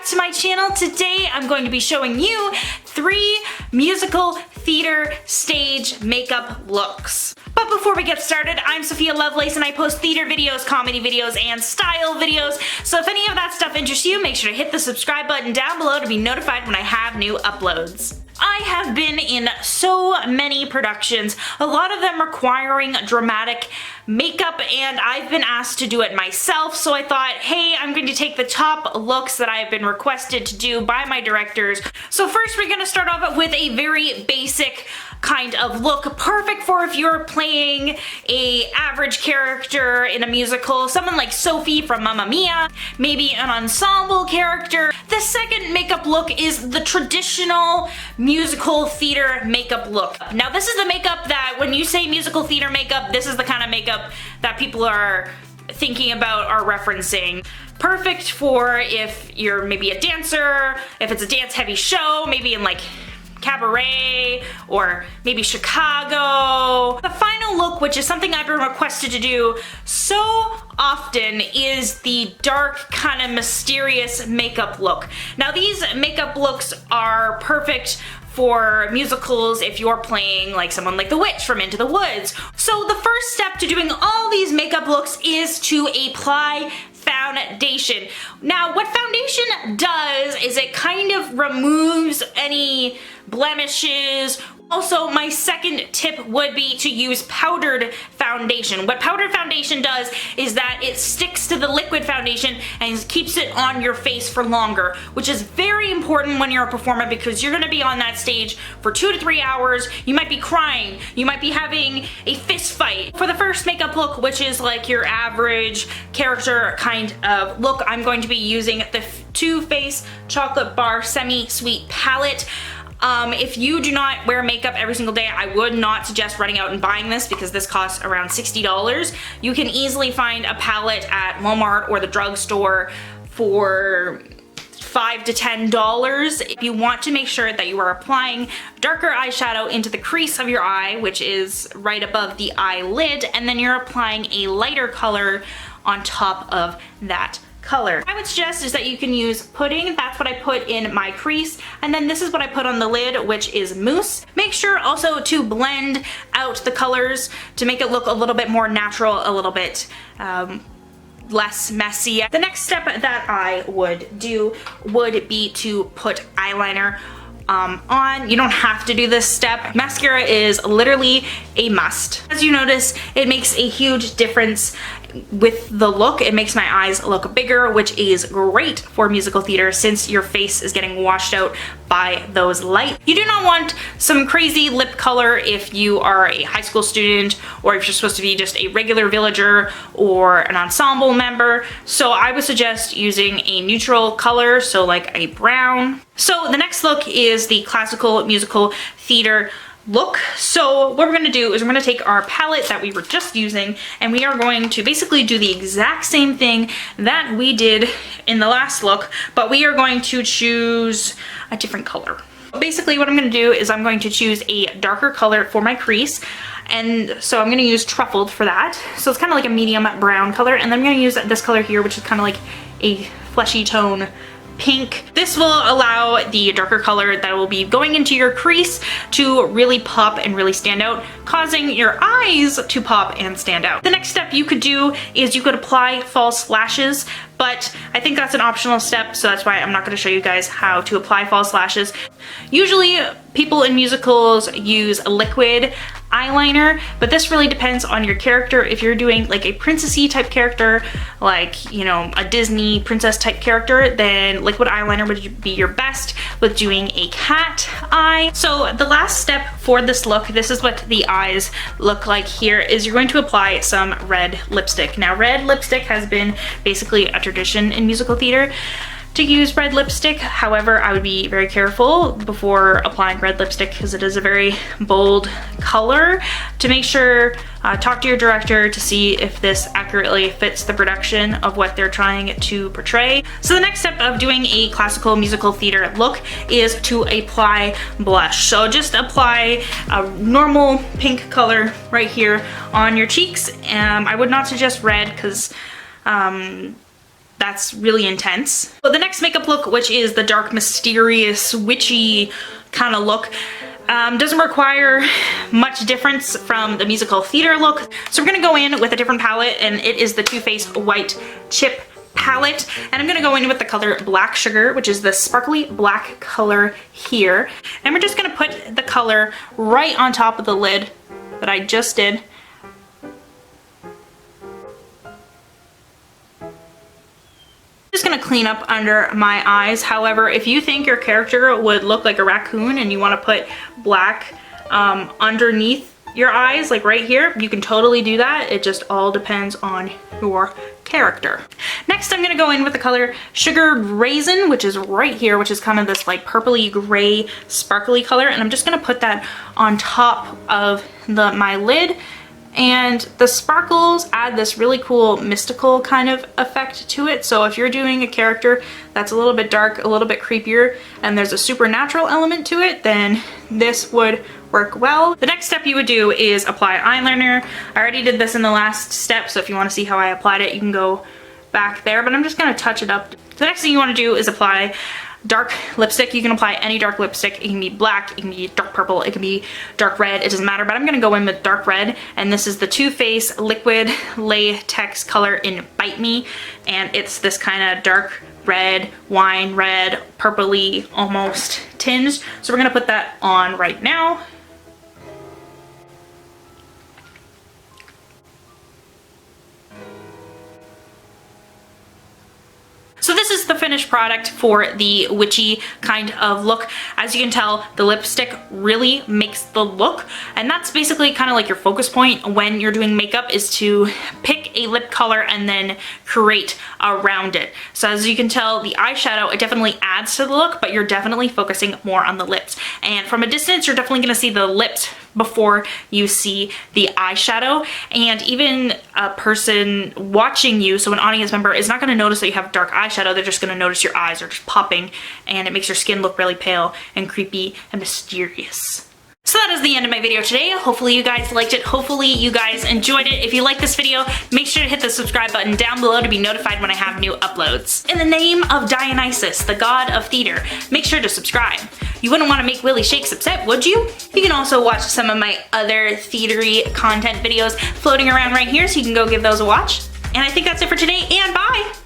back to my channel. Today I'm going to be showing you 3 musical theater stage makeup looks. But before we get started, I'm Sophia Lovelace and I post theater videos, comedy videos, and style videos. So if any of that stuff interests you, make sure to hit the subscribe button down below to be notified when I have new uploads. I have been in so many productions, a lot of them requiring dramatic makeup, and I've been asked to do it myself, so I thought, hey, I'm going to take the top looks that I've been requested to do by my directors. So first we're going to start off with a very basic kind of look, perfect for if you're playing a average character in a musical, someone like Sophie from Mamma Mia, maybe an ensemble character. The second makeup look is the traditional musical theater makeup look. Now this is the makeup that when you say musical theater makeup, this is the kind of makeup that people are thinking about or referencing. Perfect for if you're maybe a dancer, if it's a dance heavy show, maybe in like Cabaret or maybe Chicago. The final look, which is something I've been requested to do so often, is the dark kind of mysterious makeup look. Now these makeup looks are perfect for musicals if you're playing like someone like the witch from Into the Woods. So the first step to doing all these makeup looks is to apply foundation. Now what foundation does is it kind of removes any blemishes. Also, my second tip would be to use powdered foundation. What powdered foundation does is that it sticks to the liquid foundation and keeps it on your face for longer, which is very important when you're a performer because you're going to be on that stage for 2 to 3 hours. You might be crying, you might be having a fist fight. For the first makeup look, which is like your average character kind of look, I'm going to be using the Too Faced Chocolate Bar Semi-Sweet Palette. If you do not wear makeup every single day, I would not suggest running out and buying this because this costs around $60. You can easily find a palette at Walmart or the drugstore for $5 to $10. If you want to make sure that you are applying darker eyeshadow into the crease of your eye, which is right above the eyelid, and then you're applying a lighter color on top of that color. I would suggest is that you can use pudding. That's what I put in my crease, and then this is what I put on the lid, which is mousse. Make sure also to blend out the colors to make it look a little bit more natural, a little bit less messy. The next step that I would do would be to put eyeliner on. You don't have to do this step. Mascara is literally a must. As you notice, it makes a huge difference with the look. It makes my eyes look bigger, which is great for musical theater since your face is getting washed out by those lights. You do not want some crazy lip color if you are a high school student or if you're supposed to be just a regular villager or an ensemble member. So I would suggest using a neutral color, so like a brown. So the next look is the classical musical theater look. So what we're going to do is we're going to take our palette that we were just using and we are going to basically do the exact same thing that we did in the last look, but we are going to choose a different color. Basically what I'm going to do is I'm going to choose a darker color for my crease, and so I'm going to use Truffled for that. So it's kind of like a medium brown color, and then I'm going to use this color here, which is kind of like a fleshy tone pink. This will allow the darker color that will be going into your crease to really pop and really stand out, causing your eyes to pop and stand out. The next step you could do is you could apply false lashes, but I think that's an optional step, so that's why I'm not going to show you guys how to apply false lashes. Usually people in musicals use a liquid eyeliner, but this really depends on your character. If you're doing like a princessy type character, like, you know, a Disney princess type character, then liquid eyeliner would be your best with doing a cat eye. So the last step for this look, this is what the eyes look like here, is you're going to apply some red lipstick. Now red lipstick has been basically a tradition in musical theater to use red lipstick. However, I would be very careful before applying red lipstick because it is a very bold color. To make sure, talk to your director to see if this accurately fits the production of what they're trying to portray. So the next step of doing a classical musical theater look is to apply blush. So just apply a normal pink color right here on your cheeks. I would not suggest red because that's really intense. So the next makeup look, which is the dark, mysterious, witchy kind of look, doesn't require much difference from the musical theater look. So we're gonna go in with a different palette, and it is the Too Faced White Chip palette, and I'm gonna go in with the color Black Sugar, which is the sparkly black color here. And we're just gonna put the color right on top of the lid that I just did. Just gonna clean up under my eyes. However, if you think your character would look like a raccoon and you want to put black underneath your eyes, like right here, you can totally do that. It just all depends on your character. Next, I'm gonna go in with the color Sugar Raisin, which is right here, which is kind of this like purpley gray sparkly color, and I'm just gonna put that on top of my lid. And the sparkles add this really cool mystical kind of effect to it. So if you're doing a character that's a little bit dark, a little bit creepier, and there's a supernatural element to it, then this would work well. The next step you would do is apply eyeliner. I already did this in the last step, so if you want to see how I applied it, you can go back there, but I'm just gonna touch it up. The next thing you want to do is apply dark lipstick. You can apply any dark lipstick. It can be black, it can be dark purple, it can be dark red, it doesn't matter, but I'm gonna go in with dark red, and this is the Too Faced Liquid Latex color in Bite Me, and it's this kind of dark red, wine red, purpley almost tinge. So we're gonna put that on right now. So this is the finished product for the witchy kind of look. As you can tell, the lipstick really makes the look, and that's basically kind of like your focus point when you're doing makeup, is to pick a lip color and then create around it. So as you can tell, the eyeshadow, it definitely adds to the look, but you're definitely focusing more on the lips. And from a distance, you're definitely gonna see the lips before you see the eyeshadow, and even a person watching you, so an audience member, is not going to notice that you have dark eyeshadow. They're just going to notice your eyes are just popping, and it makes your skin look really pale and creepy and mysterious. So that is the end of my video today. Hopefully you guys liked it. Hopefully you guys enjoyed it. If you like this video, make sure to hit the subscribe button down below to be notified when I have new uploads. In the name of Dionysus, the god of theater, make sure to subscribe. You wouldn't want to make Willie Shakes upset, would you? You can also watch some of my other theatery content videos floating around right here, so you can go give those a watch. And I think that's it for today, and bye!